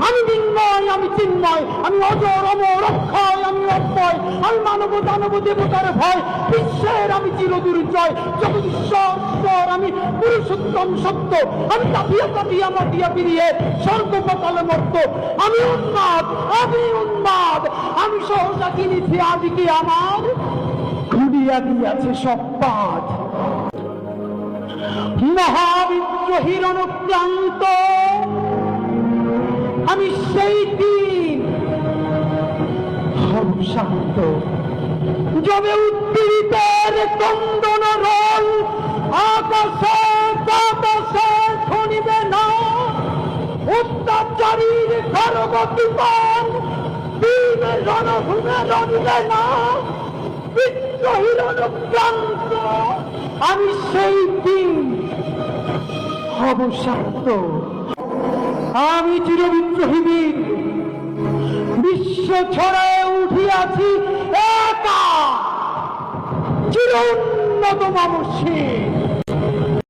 আমি বিন্ময়, আমি চিন্ময়, আমি অজর অমর অক্ষয়, আমি অক্ষয়, আমি মানব দানব দেবতার ভয়, বিশ্বের আমি চিরদুর্জয়, জগদীশ্বর আমি পুরুষোত্তম সত্য, আমি কাঁপিয়া কাঁপিয়া মাটিয়া ফিরিয়ে স্বর্গপাতালে মর্ত, আমি উন্মাদ, আমি সহসা কিনেছি আজকে আমার ঘুরিয়া দিয়াছে সব পাঠ। মহাবিদ্রোহীর অনুক্রান্ত আমি সেই দিন হব শান্ত, যবে উদ্দীরিতের কন্দন রোল আকাশে বাতাসে শুনিবে না, অত্যাচারীর খড়গতিপন বীর রণভূমে রণিবে না, বিদ্রোহীর অনুক্রান্ত আমি সেই দিন হব শান্ত। আমি চিরবিদ্রোহী বীর, বিশ্ব ছড়ায় উঠিয়াছি একা, চির উন্নত মানুষের